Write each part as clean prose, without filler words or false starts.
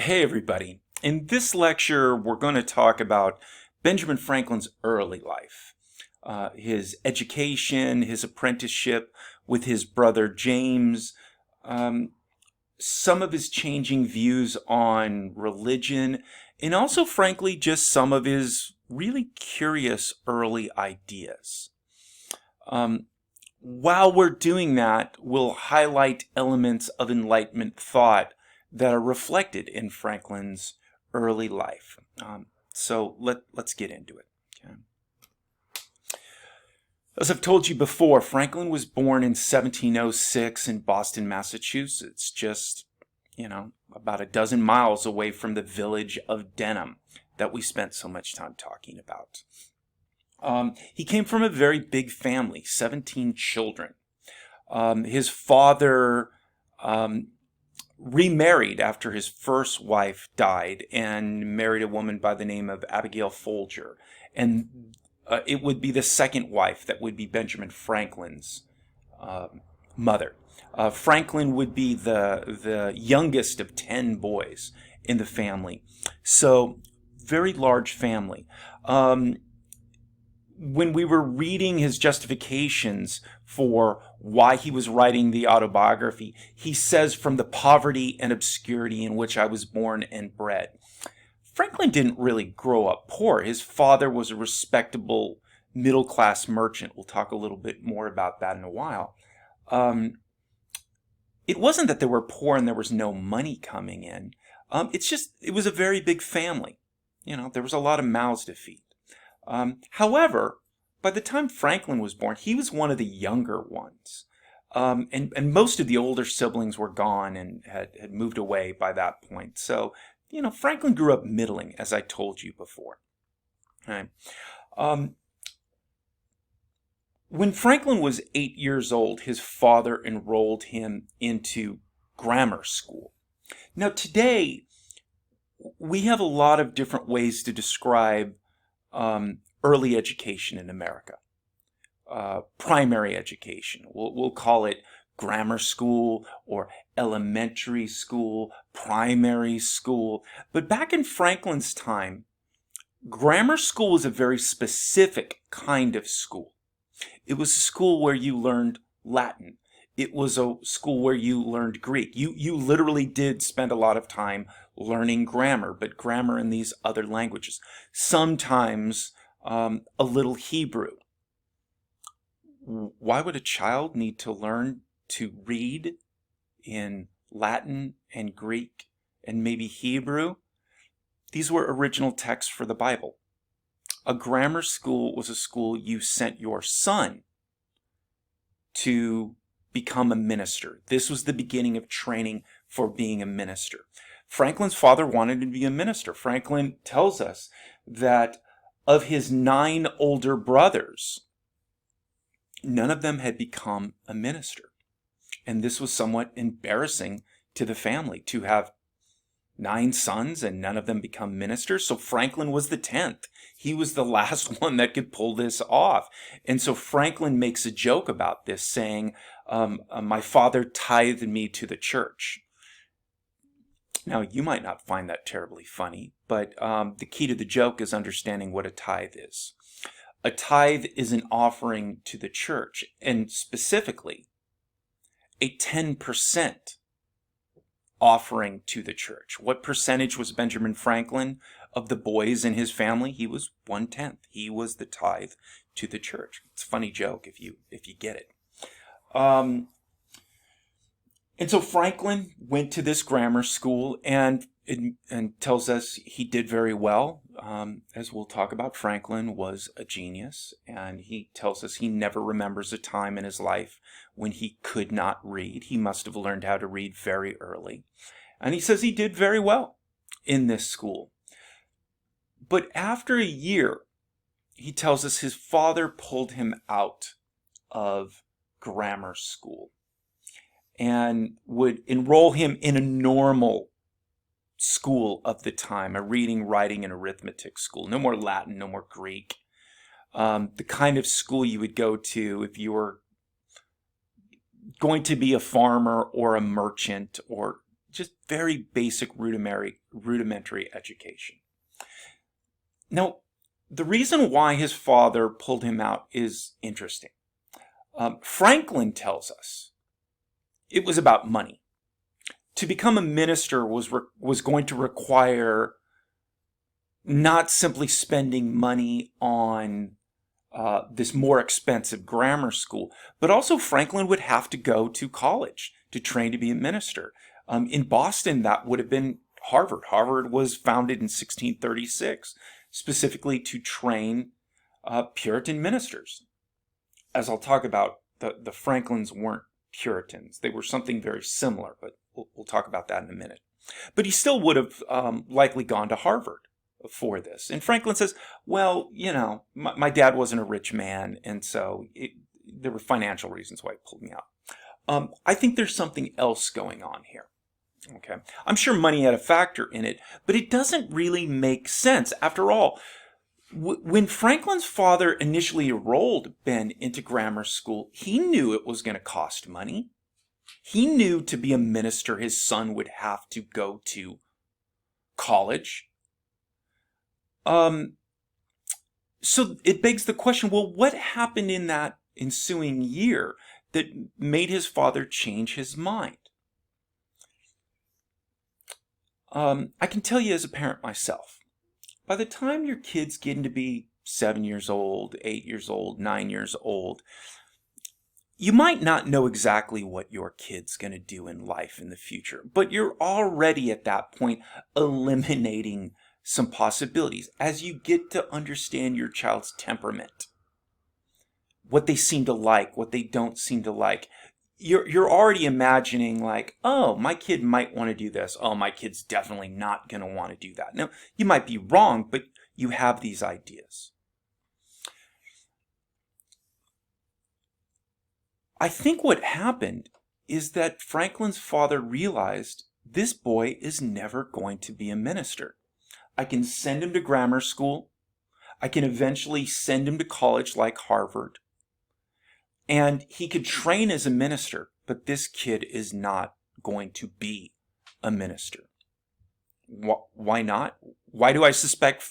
Hey everybody. In this lecture, we're going to talk about Benjamin Franklin's early life, his education, his apprenticeship with his brother James, um, some of his changing views on religion, and also, frankly, just some of his really curious early ideas. Um, while we're doing that, we'll highlight elements of Enlightenment thought that are reflected in Franklin's early life. So let's get into it. Okay. As I've told you before, Franklin was born in 1706 in Boston, Massachusetts, just, about a dozen miles away from the village of Denham that we spent so much time talking about. He came from a very big family, 17 children. His father remarried after his first wife died and married a woman by the name of Abigail Folger. And it would be the second wife that would be Benjamin Franklin's mother. Franklin would be the youngest of 10 boys in the family. So, very large family. When we were reading his justifications for why he was writing the autobiography, he says, "From the poverty and obscurity in which I was born and bred." Franklin didn't really grow up poor. His father was a respectable middle-class merchant. We'll talk a little bit more about that in a while. It wasn't that they were poor and there was no money coming in. It was a very big family. There was a lot of mouths to feed. However, by the time Franklin was born, he was one of the younger ones. And most of the older siblings were gone and had moved away by that point. So, Franklin grew up middling, as I told you before. Right. When Franklin was 8 years old, his father enrolled him into grammar school. Now, today, we have a lot of different ways to describe early education in America. Primary education. We'll call it grammar school or elementary school, primary school. But back in Franklin's time, grammar school was a very specific kind of school. It was a school where you learned Latin. It was a school where you learned Greek. You literally did spend a lot of time learning grammar, but grammar in these other languages. Sometimes a little Hebrew. Why would a child need to learn to read in Latin and Greek and maybe Hebrew? These were original texts for the Bible. A grammar school was a school you sent your son to become a minister. This was the beginning of training for being a minister. Franklin's father wanted to be a minister. Franklin tells us that of his 9 older brothers, none of them had become a minister. And this was somewhat embarrassing to the family to have 9 sons and none of them become ministers. So Franklin was the 10th. He was the last one that could pull this off. And so Franklin makes a joke about this, saying, my father tithed me to the church. Now, you might not find that terribly funny, but the key to the joke is understanding what a tithe is. A tithe is an offering to the church, and specifically, a 10% offering to the church. What percentage was Benjamin Franklin of the boys in his family? He was 1/10. He was the tithe to the church. It's a funny joke if you get it. And so Franklin went to this grammar school and tells us he did very well. As we'll talk about, Franklin was a genius, and he tells us he never remembers a time in his life when he could not read. He must have learned how to read very early. And he says he did very well in this school. But after a year, he tells us his father pulled him out of grammar school and would enroll him in a normal school of the time, a reading, writing, and arithmetic school. No more Latin, no more Greek. The kind of school you would go to if you were going to be a farmer or a merchant or just very basic rudimentary education. Now, the reason why his father pulled him out is interesting. Franklin tells us it was about money. To become a minister was going to require not simply spending money on this more expensive grammar school, but also Franklin would have to go to college to train to be a minister. In Boston, that would have been Harvard. Harvard was founded in 1636, specifically to train Puritan ministers. As I'll talk about, the Franklins weren't Puritans. They were something very similar, but we'll talk about that in a minute. But he still would have likely gone to Harvard for this. And Franklin says, well, my dad wasn't a rich man, and so there were financial reasons why he pulled me out. I think there's something else going on here. Okay, I'm sure money had a factor in it, but it doesn't really make sense. After all, when Franklin's father initially enrolled Ben into grammar school, he knew it was going to cost money. He knew to be a minister, his son would have to go to college. So it begs the question, well, what happened in that ensuing year that made his father change his mind? I can tell you as a parent myself, by the time your kids get to be 7 years old, 8 years old, 9 years old, you might not know exactly what your kid's going to do in life in the future, but you're already at that point eliminating some possibilities as you get to understand your child's temperament, what they seem to like, what they don't seem to like. You're already imagining like, oh, my kid might want to do this. Oh, my kid's definitely not going to want to do that. Now, you might be wrong, but you have these ideas. I think what happened is that Franklin's father realized this boy is never going to be a minister. I can send him to grammar school. I can eventually send him to college like Harvard. And he could train as a minister, but this kid is not going to be a minister. Why not? Why do I suspect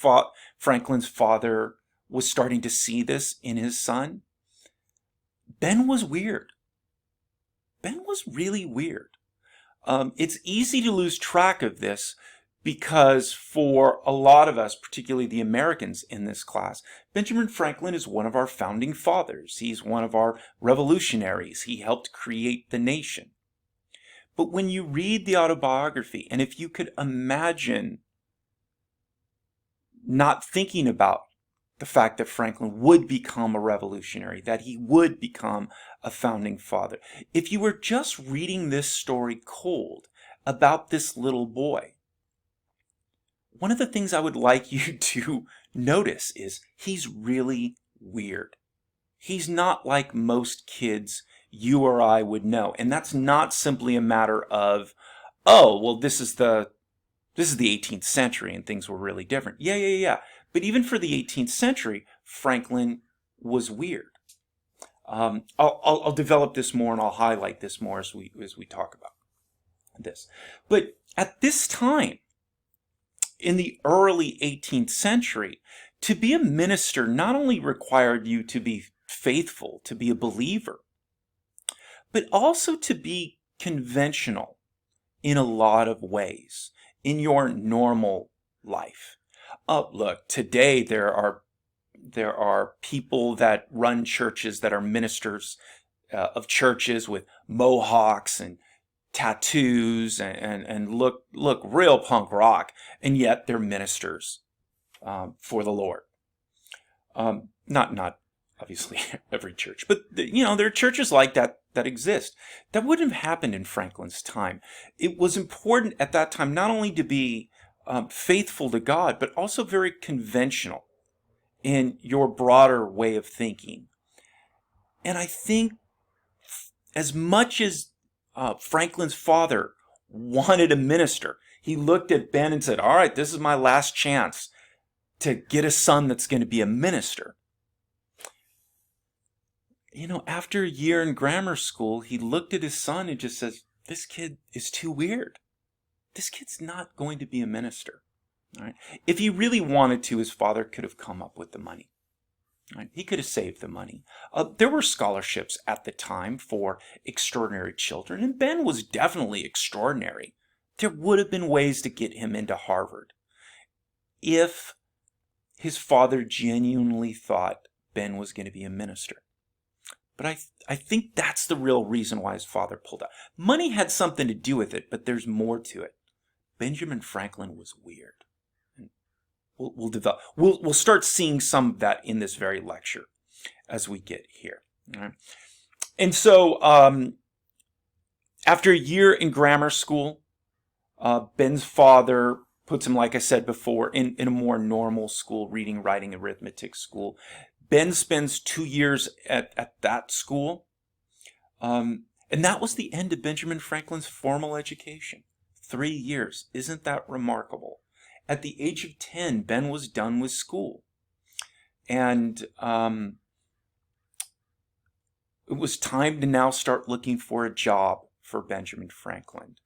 Franklin's father was starting to see this in his son? Ben was weird. Ben was really weird. It's easy to lose track of this because for a lot of us, particularly the Americans in this class, Benjamin Franklin is one of our founding fathers. He's one of our revolutionaries. He helped create the nation. But when you read the autobiography, and if you could imagine not thinking about the fact that Franklin would become a revolutionary, that he would become a founding father, if you were just reading this story cold about this little boy, one of the things I would like you to notice is he's really weird. He's not like most kids you or I would know. And that's not simply a matter of, oh, well, this is the 18th century and things were really different. Yeah. But even for the 18th century, Franklin was weird. I'll develop this more and I'll highlight this more as we talk about this. But at this time, in the early 18th century, to be a minister not only required you to be faithful, to be a believer, but also to be conventional in a lot of ways in your normal life. Look, today there are people that run churches that are ministers of churches with mohawks and tattoos and look real punk rock, and yet they're ministers for the Lord. Not obviously every church, but there are churches like that exist. That wouldn't have happened in Franklin's time. It was important at that time not only to be faithful to God, but also very conventional in your broader way of thinking. And I think as much as Franklin's father wanted a minister, he looked at Ben and said, all right, this is my last chance to get a son that's going to be a minister. After a year in grammar school, he looked at his son and just says, this kid is too weird. this kid's not going to be a minister. All right? If he really wanted to, his father could have come up with the money. Right? He could have saved the money. There were scholarships at the time for extraordinary children, and Ben was definitely extraordinary. There would have been ways to get him into Harvard if his father genuinely thought Ben was going to be a minister. But I think that's the real reason why his father pulled out. Money had something to do with it, but there's more to it. Benjamin Franklin was weird. We'll start seeing some of that in this very lecture as we get here. All right? And so after a year in grammar school, Ben's father puts him, like I said before, in a more normal school, reading, writing, arithmetic school. Ben spends 2 years at that school. And that was the end of Benjamin Franklin's formal education. 3 years. Isn't that remarkable? At the age of 10, Ben was done with school. And it was time to now start looking for a job for Benjamin Franklin.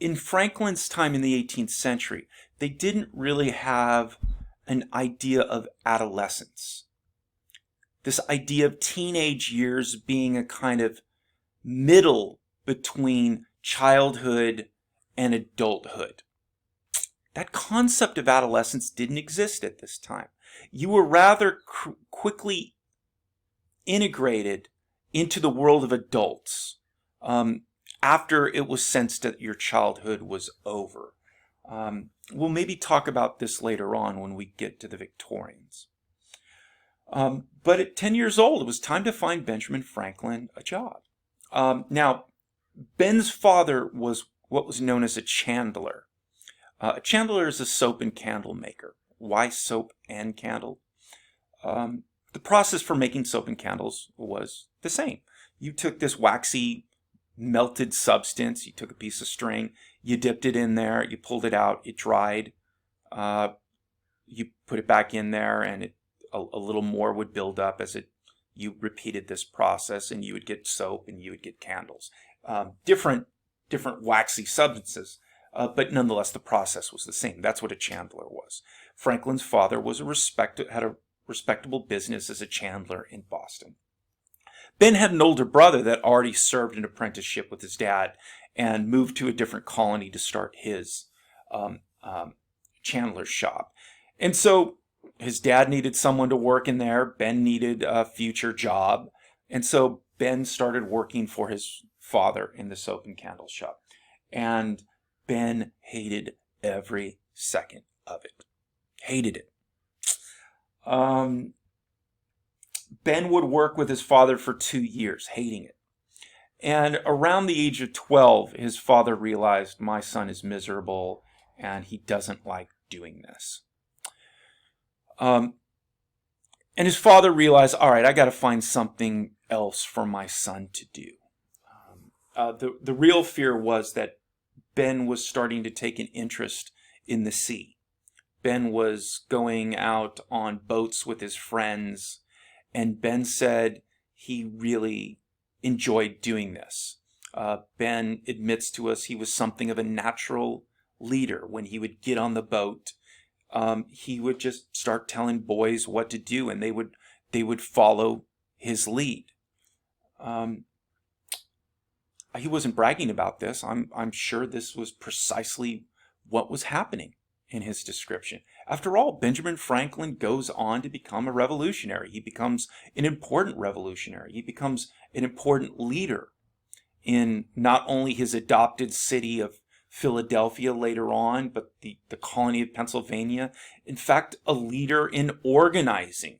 In Franklin's time in the 18th century, they didn't really have an idea of adolescence. This idea of teenage years being a kind of middle between childhood and adulthood. That concept of adolescence didn't exist at this time. You were rather quickly integrated into the world of adults after it was sensed that your childhood was over. We'll maybe talk about this later on when we get to the Victorians. But at 10 years old, it was time to find Benjamin Franklin a job. Now, Ben's father was what was known as a chandler. A chandler is a soap and candle maker. Why soap and candle? The process for making soap and candles was the same. You took this waxy, melted substance, you took a piece of string, you dipped it in there, you pulled it out, it dried, you put it back in there, and a little more would build up as you repeated this process, and you would get soap and you would get candles. Different waxy substances, but nonetheless the process was the same. That's what a chandler was. Franklin's father was had a respectable business as a chandler in Boston. Ben had an older brother that already served an apprenticeship with his dad and moved to a different colony to start his chandler's shop. And so his dad needed someone to work in there. Ben needed a future job. And so Ben started working for his father in the soap and candle shop. And Ben hated every second of it. Hated it. Ben would work with his father for 2 years, hating it. And around the age of 12, his father realized, my son is miserable and he doesn't like doing this. And his father realized, all right, I got to find something else for my son to do. The real fear was that Ben was starting to take an interest in the sea. Ben was going out on boats with his friends, and Ben said he really enjoyed doing this. Ben admits to us he was something of a natural leader. When he would get on the boat, he would just start telling boys what to do, and they would follow his lead. He wasn't bragging about this. I'm sure this was precisely what was happening in his description. After all, Benjamin Franklin goes on to become a revolutionary. He becomes an important revolutionary. He becomes an important leader in not only his adopted city of Philadelphia later on, but the colony of Pennsylvania. In fact, a leader in organizing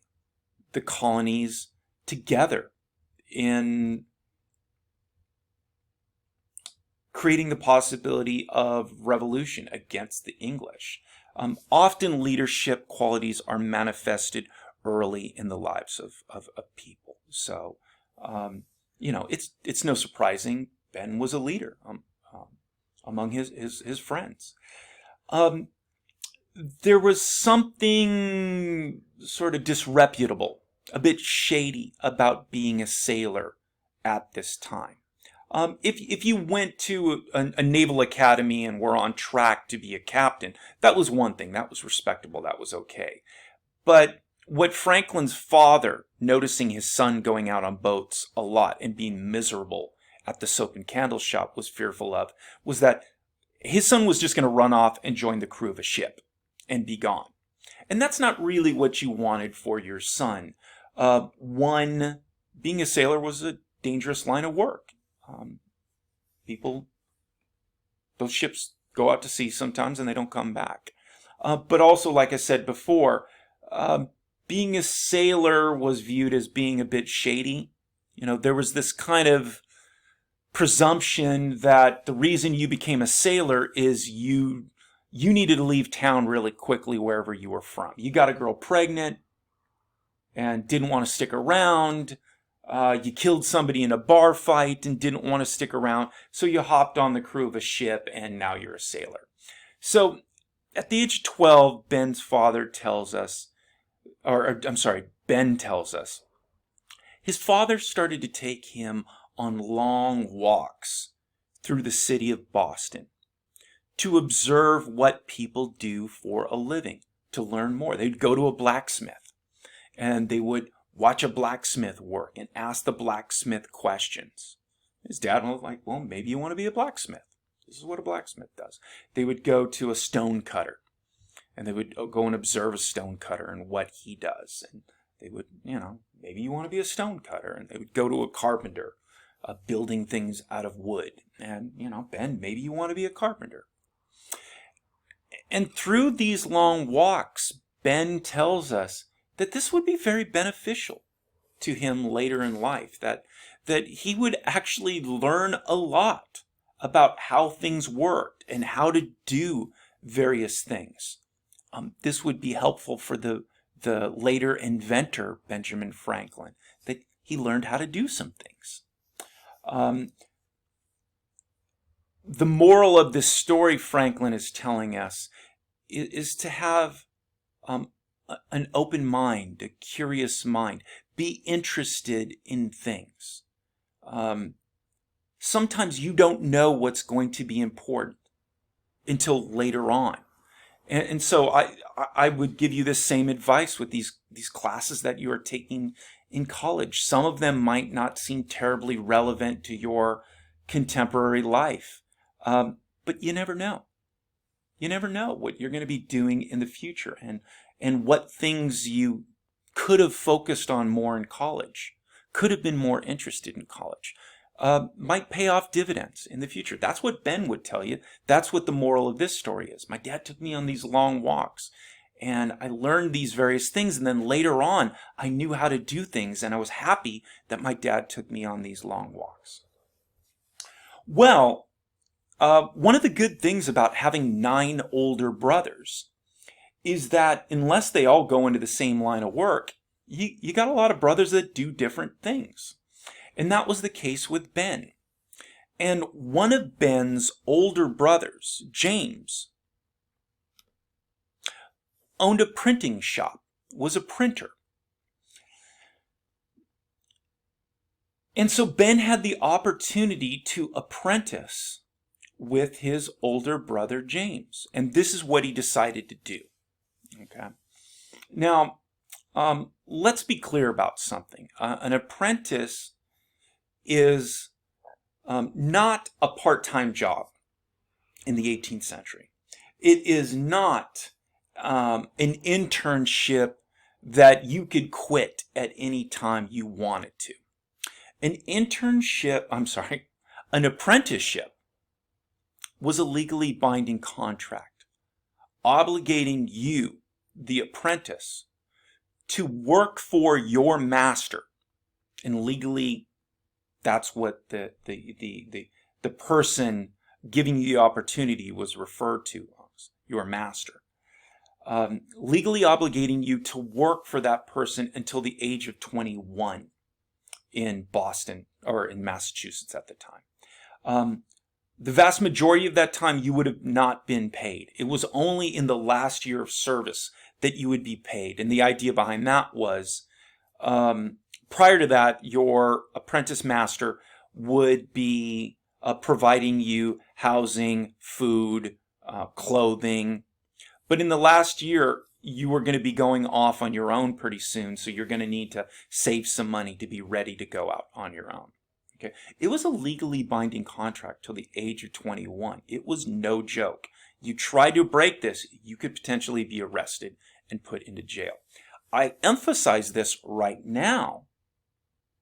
the colonies together, in creating the possibility of revolution against the English. Often leadership qualities are manifested early in the lives of people. So, it's no surprising Ben was a leader among his friends. There was something sort of disreputable, a bit shady about being a sailor at this time. If you went to a naval academy and were on track to be a captain, that was one thing. That was respectable. That was okay. But what Franklin's father, noticing his son going out on boats a lot and being miserable at the soap and candle shop, was fearful of, was that his son was just going to run off and join the crew of a ship and be gone. And that's not really what you wanted for your son. Being a sailor was a dangerous line of work. Those ships go out to sea sometimes and they don't come back. But also, like I said before, being a sailor was viewed as being a bit shady. There was this kind of presumption that the reason you became a sailor is you needed to leave town really quickly wherever you were from. You got a girl pregnant and didn't want to stick around. You killed somebody in a bar fight and didn't want to stick around, so you hopped on the crew of a ship and now you're a sailor. So at the age of 12, Ben tells us his father started to take him on long walks through the city of Boston to observe what people do for a living, to learn more. They'd go to a blacksmith and they would watch a blacksmith work and ask the blacksmith questions. His dad was like, well, maybe you want to be a blacksmith. This is what a blacksmith does. They would go to a stone cutter and they would go and observe a stone cutter and what he does. And they would, maybe you want to be a stone cutter. And they would go to a carpenter, building things out of wood. And, Ben, maybe you want to be a carpenter. And through these long walks, Ben tells us that this would be very beneficial to him later in life, that he would actually learn a lot about how things worked and how to do various things. This would be helpful for the later inventor, Benjamin Franklin, that he learned how to do some things. The moral of this story Franklin is telling us is to have an open mind, a curious mind, be interested in things. Sometimes you don't know what's going to be important until later on. And so I would give you the same advice with these classes that you are taking in college. Some of them might not seem terribly relevant to your contemporary life, but you never know. You never know what you're going to be doing in the future and what things you could have focused on more in college, could have been more interested in college, might pay off dividends in the future. That's what Ben would tell you. That's what the moral of this story is. My dad took me on these long walks and I learned these various things. And then later on, I knew how to do things. And I was happy that my dad took me on these long walks. Well, one of the good things about having 9 older brothers is that unless they all go into the same line of work, you got a lot of brothers that do different things. And that was the case with Ben. And one of Ben's older brothers, James, owned a printing shop, was a printer. And so Ben had the opportunity to apprentice with his older brother, James. And this is what he decided to do. Okay. Now, let's be clear about something. An apprentice is not a part-time job in the 18th century. It is not an internship that you could quit at any time you wanted to. An apprenticeship was a legally binding contract obligating you, the apprentice, to work for your master. And legally, that's what the person giving you the opportunity was referred to as, your master. Legally obligating you to work for that person until the age of 21 in Boston, or in Massachusetts at the time. The vast majority of that time you would have not been paid. It was only in the last year of service that you would be paid. And the idea behind that was, prior to that, your apprentice master would be providing you housing, food, clothing. But in the last year, you are going to be going off on your own pretty soon, so you're going to need to save some money to be ready to go out on your own. Okay. It was a legally binding contract till the age of 21. It was no joke. You tried to break this, you could potentially be arrested and put into jail. I emphasize this right now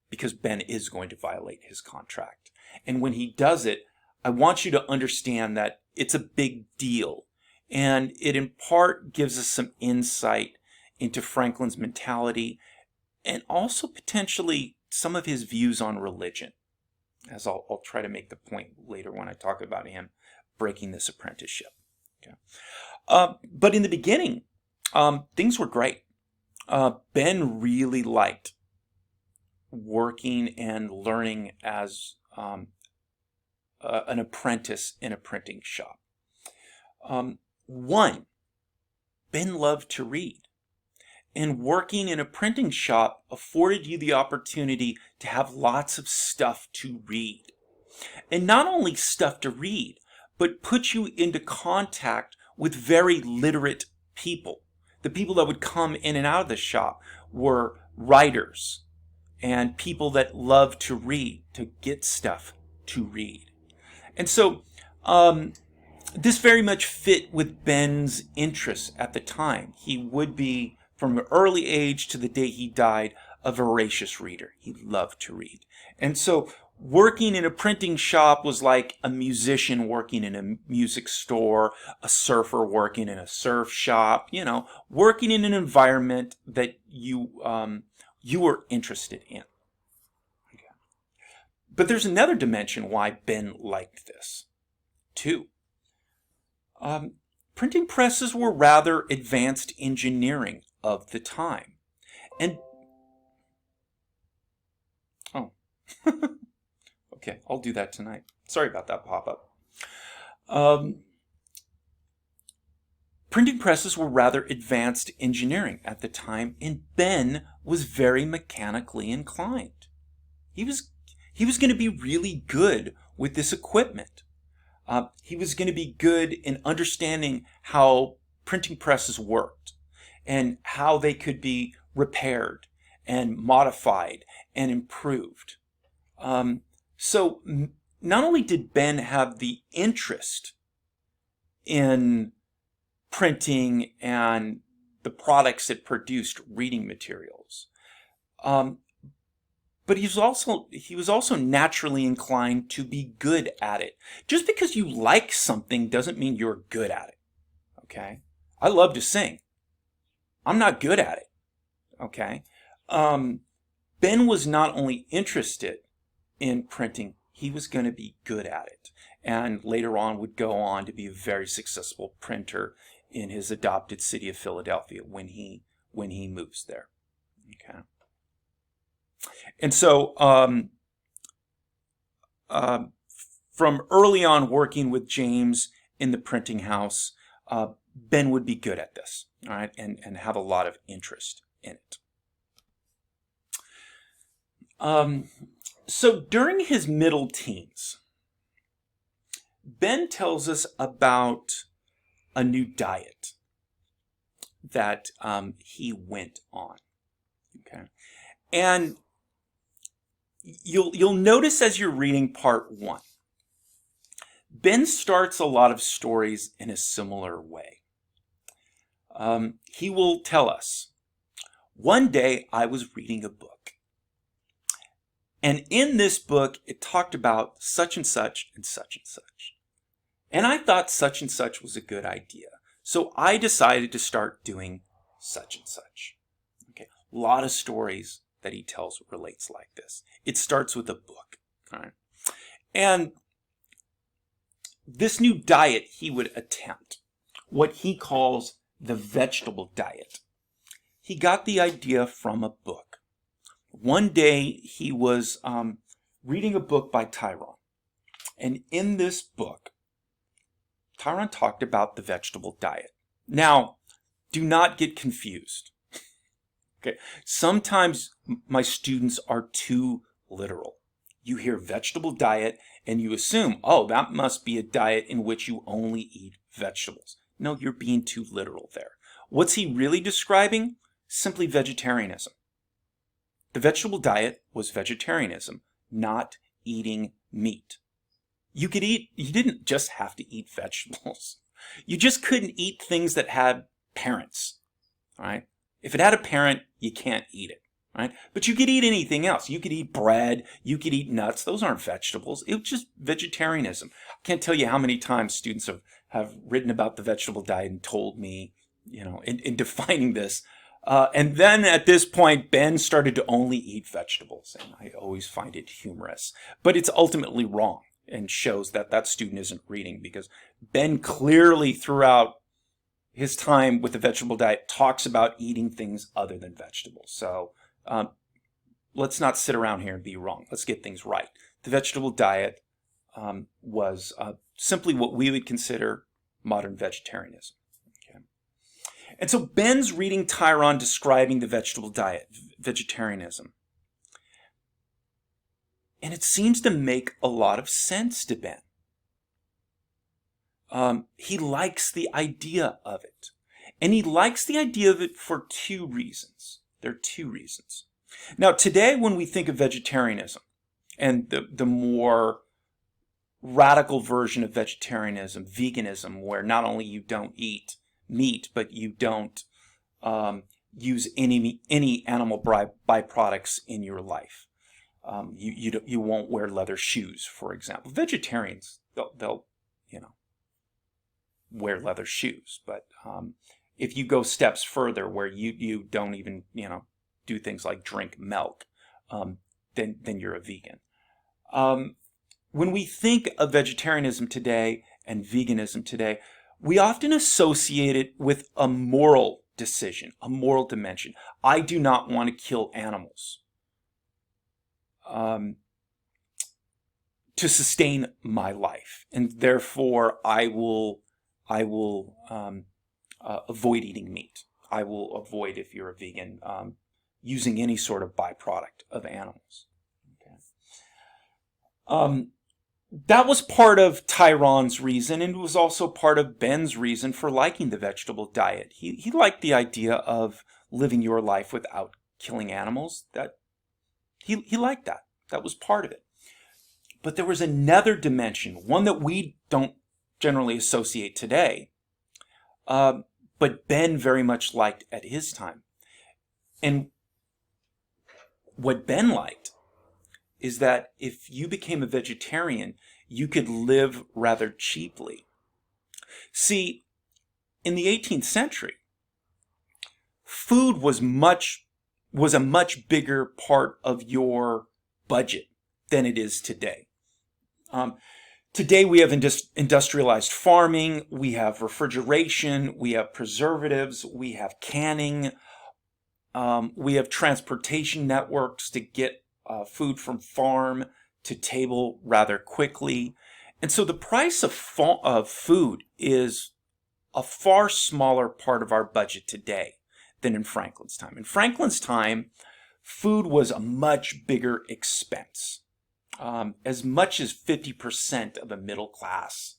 because Ben is going to violate his contract. And when he does it, I want you to understand that it's a big deal. And it in part gives us some insight into Franklin's mentality and also potentially some of his views on religion, as I'll try to make the point later when I talk about him breaking this apprenticeship. Okay. But in the beginning, things were great. Ben really liked working and learning as an apprentice in a printing shop. Ben loved to read. And working in a printing shop afforded you the opportunity to have lots of stuff to read. And not only stuff to read, but put you into contact with very literate people. The people that would come in and out of the shop were writers and people that loved to read, to get stuff to read. And so this very much fit with Ben's interests at the time. He would be, from an early age to the day he died, a voracious reader. He loved to read. And so working in a printing shop was like a musician working in a music store, a surfer working in a surf shop, working in an environment that you were interested in. Okay. But there's another dimension why Ben liked this, too. Printing presses were rather advanced engineering of the time. And okay, I'll do that tonight. Sorry about that pop-up. Printing presses were rather advanced engineering at the time, and Ben was very mechanically inclined. He was going to be really good with this equipment. He was going to be good in understanding how printing presses worked and how they could be repaired and modified and improved. So not only did Ben have the interest in printing and the products that produced reading materials, but he was also naturally inclined to be good at it. Just because you like something doesn't mean you're good at it. Okay? I love to sing. I'm not good at it. Okay? Ben was not only interested in printing, he was going to be good at it. And later on would go on to be a very successful printer in his adopted city of Philadelphia when he moves there. Okay? And so from early on working with James in the printing house, Ben would be good at this, all right, and have a lot of interest in it. So during his middle teens, Ben tells us about a new diet that he went on. Okay, and you'll notice as you're reading part 1, Ben starts a lot of stories in a similar way. He will tell us, one day I was reading a book, and in this book it talked about such and such and such and such. And I thought such and such was a good idea. So I decided to start doing such and such. Okay, a lot of stories that he tells relates like this. It starts with a book. All right. And this new diet he would attempt, what he calls the vegetable diet, he got the idea from a book. One day he was reading a book by Tyron. And in this book, Tyron talked about the vegetable diet. Now, do not get confused. Okay, sometimes my students are too literal. You hear vegetable diet and you assume, oh, that must be a diet in which you only eat vegetables. No, you're being too literal there. What's he really describing? Simply vegetarianism. The vegetable diet was vegetarianism, not eating meat. You didn't just have to eat vegetables. You just couldn't eat things that had parents, all right? If it had a parent, you can't eat it, right? But you could eat anything else. You could eat bread, you could eat nuts. Those aren't vegetables. It was just vegetarianism. I can't tell you how many times students have written about the vegetable diet and told me, in defining this. And then at this point, Ben started to only eat vegetables, and I always find it humorous. But it's ultimately wrong and shows that that student isn't reading, because Ben clearly throughout his time with the vegetable diet talks about eating things other than vegetables. So let's not sit around here and be wrong. Let's get things right. The vegetable diet was simply what we would consider modern vegetarianism. Okay. And so Ben's reading Chiron describing the vegetable diet, vegetarianism. And it seems to make a lot of sense to Ben. He likes the idea of it. And he likes the idea of it for two reasons. There are two reasons. Now, today when we think of vegetarianism, and the more radical version of vegetarianism, veganism, where not only you don't eat meat, but you don't use any animal byproducts in your life. You won't wear leather shoes, for example. Vegetarians, they'll wear leather shoes, but if you go steps further where you don't even do things like drink milk, then you're a vegan. When we think of vegetarianism today and veganism today, we often associate it with a moral decision, a moral dimension. I do not want to kill animals to sustain my life, and therefore I will avoid eating meat. I will avoid, if you're a vegan, using any sort of byproduct of animals. Okay. That was part of Chiron's reason, and it was also part of Ben's reason for liking the vegetable diet. He liked the idea of living your life without killing animals. That he liked that. That was part of it. But there was another dimension, one that we don't generally associate today, but Ben very much liked at his time. And what Ben liked is that if you became a vegetarian, you could live rather cheaply. See, in the 18th century, food was a much bigger part of your budget than it is today. Today we have industrialized farming, we have refrigeration, we have preservatives, we have canning, we have transportation networks to get food from farm to table rather quickly. And so the price of food is a far smaller part of our budget today than in Franklin's time. In Franklin's time, food was a much bigger expense. As much as 50% of a middle class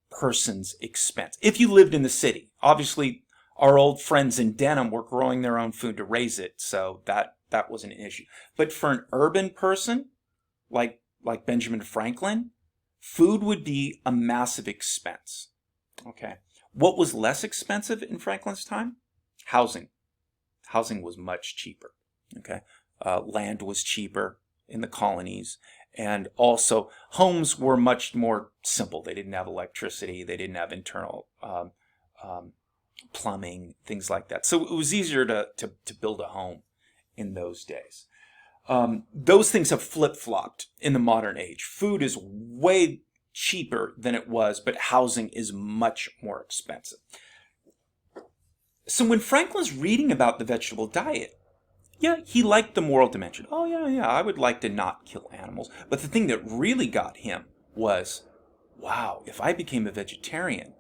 person's expense. If you lived in the city, obviously our old friends in Denham were growing their own food to raise it, so that wasn't an issue. But for an urban person like Benjamin Franklin, food would be a massive expense. Okay. What was less expensive in Franklin's time? Housing. Housing was much cheaper. Okay. Land was cheaper in the colonies, and also homes were much more simple. They didn't have electricity, they didn't have internal plumbing, things like that. So it was easier to build a home in those days. Those things have flip-flopped in the modern age. Food is way cheaper than it was, but housing is much more expensive. So when Franklin's reading about the vegetable diet, yeah, he liked the moral dimension. Oh, yeah, I would like to not kill animals. But the thing that really got him was, wow, if I became a vegetarian,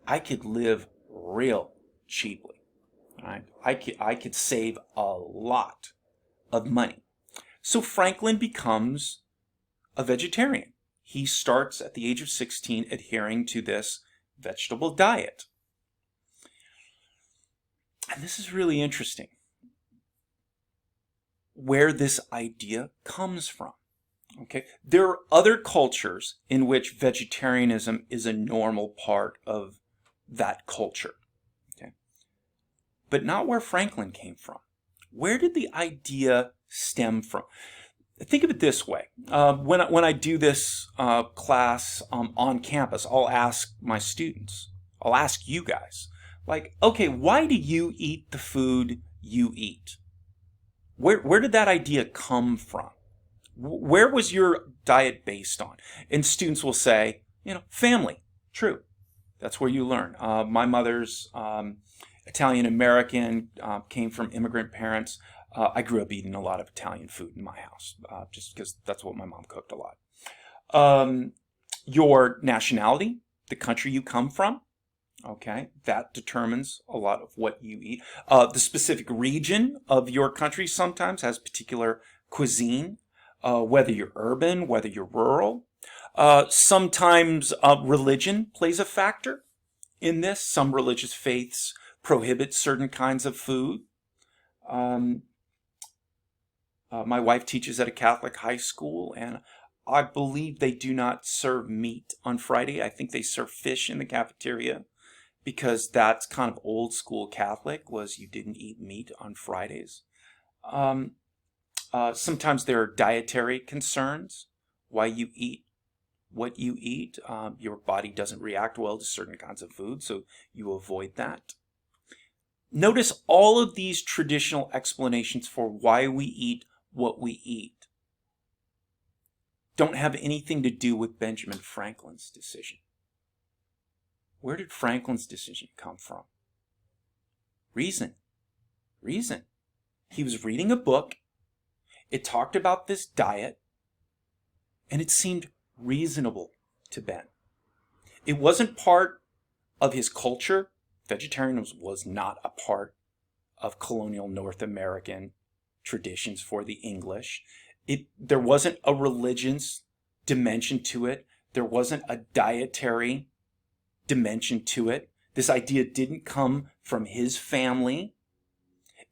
I could live real cheaply. Right? I could save a lot of money. So Franklin becomes a vegetarian. He starts at the age of 16 adhering to this vegetable diet. And this is really interesting, where this idea comes from. Okay, there are other cultures in which vegetarianism is a normal part of that culture. Okay, but not where Franklin came from. Where did the idea stem from? Think of it this way. When I do this class on campus, I'll ask my students, I'll ask you guys, like, okay, why do you eat the food you eat? Where did that idea come from? Where was your diet based on? And students will say, family. True. That's where you learn. My mother's Italian American, came from immigrant parents. I grew up eating a lot of Italian food in my house, just because that's what my mom cooked a lot. Your nationality, the country you come from, okay, that determines a lot of what you eat. The specific region of your country sometimes has particular cuisine, whether you're urban, whether you're rural. Sometimes religion plays a factor in this. Some religious faiths prohibit certain kinds of food. My wife teaches at a Catholic high school, and I believe they do not serve meat on Friday. I think they serve fish in the cafeteria, because that's kind of old school Catholic, was you didn't eat meat on Fridays. Sometimes there are dietary concerns, why you eat what you eat. Your body doesn't react well to certain kinds of food, so you avoid that. Notice all of these traditional explanations for why we eat what we eat don't have anything to do with Benjamin Franklin's decision. Where did Franklin's decision come from? Reason. He was reading a book. It talked about this diet, and it seemed reasonable to Ben. It wasn't part of his culture. Vegetarianism was not a part of colonial North American traditions for the English. There wasn't a religious dimension to it. There wasn't a dietary dimension to it. This idea didn't come from his family.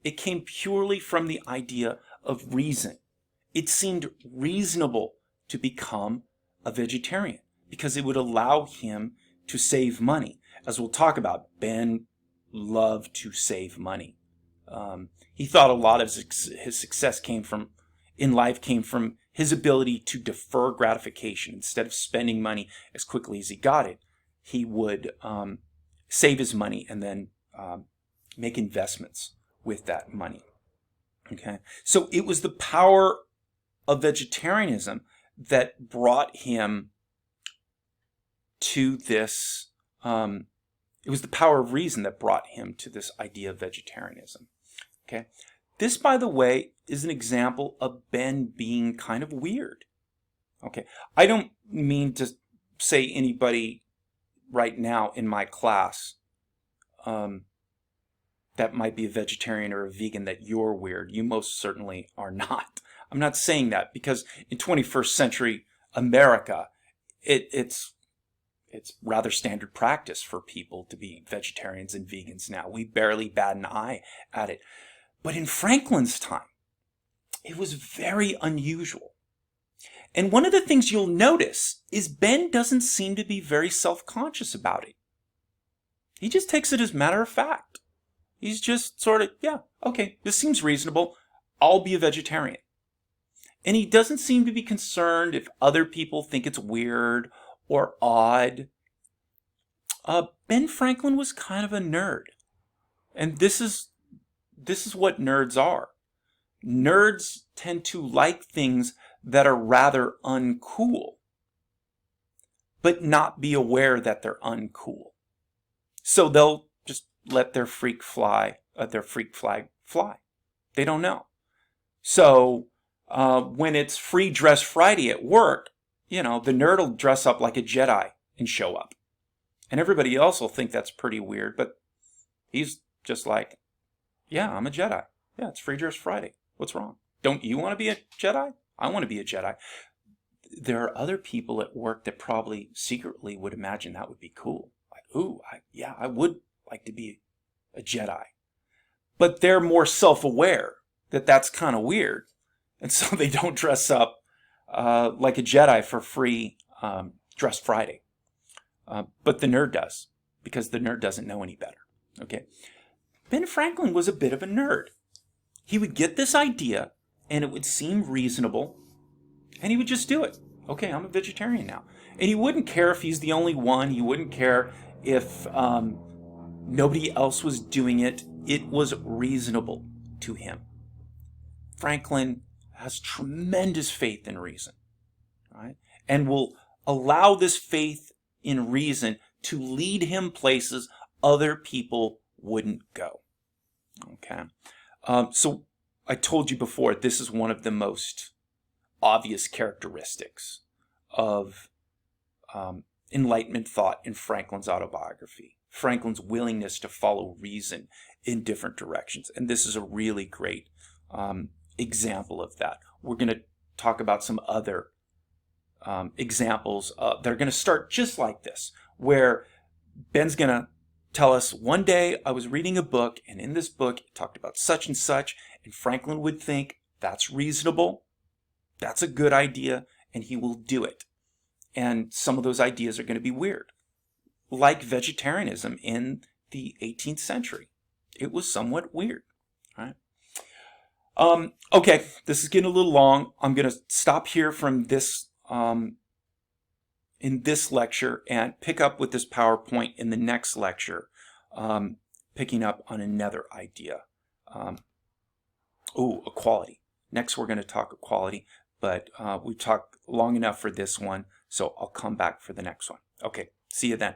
It came purely from the idea of reason. It seemed reasonable to become a vegetarian because it would allow him to save money. As we'll talk about, Ben loved to save money. He thought a lot of his success in life came from his ability to defer gratification. Instead of spending money as quickly as he got it, he would save his money and then make investments with that money. Okay, so it was the power of vegetarianism that brought him to this. It was the power of reason that brought him to this idea of vegetarianism. Okay, this, by the way, is an example of Ben being kind of weird. Okay, I don't mean to say anybody right now in my class that might be a vegetarian or a vegan that you're weird. You most certainly are not. I'm not saying that because in 21st century America, it's rather standard practice for people to be vegetarians and vegans now. We barely bat an eye at it. But in Franklin's time, it was very unusual. And one of the things you'll notice is Ben doesn't seem to be very self-conscious about it. He just takes it as a matter of fact. He's just sort of, yeah, okay, this seems reasonable. I'll be a vegetarian. And he doesn't seem to be concerned if other people think it's weird or odd. Ben Franklin was kind of a nerd. And this is what nerds are. Nerds tend to like things that are rather uncool, but not be aware that they're uncool. So they'll just let their freak flag fly. They don't know. So when it's Free Dress Friday at work, the nerd will dress up like a Jedi and show up. And everybody else will think that's pretty weird, but he's just like, yeah, I'm a Jedi. Yeah, it's Free Dress Friday. What's wrong? Don't you want to be a Jedi? I want to be a Jedi. There are other people at work that probably secretly would imagine that would be cool. Like, ooh, yeah, I would like to be a Jedi. But they're more self-aware that that's kind of weird. And so they don't dress up like a Jedi for free Dress Friday. But the nerd does, because the nerd doesn't know any better. Okay. Ben Franklin was a bit of a nerd. He would get this idea, and it would seem reasonable, and he would just do it. Okay, I'm a vegetarian now. And he wouldn't care if he's the only one. He wouldn't care if nobody else was doing it. It was reasonable to him. Franklin has tremendous faith in reason, right? And will allow this faith in reason to lead him places other people wouldn't go. Okay. So I told you before, this is one of the most obvious characteristics of Enlightenment thought in Franklin's autobiography. Franklin's willingness to follow reason in different directions. And this is a really great example of that. We're going to talk about some other examples that are going to start just like this, where Ben's going to tell us, one day I was reading a book, and in this book it talked about such and such, and Franklin would think, that's reasonable, that's a good idea, and he will do it. And some of those ideas are going to be weird, like vegetarianism in the 18th century. It was somewhat weird, right? Okay, this is getting a little long. I'm going to stop here from this in this lecture and pick up with this PowerPoint in the next lecture, picking up on another idea. Equality. Next we're going to talk equality, but we've talked long enough for this one, so I'll come back for the next one. Okay, see you then.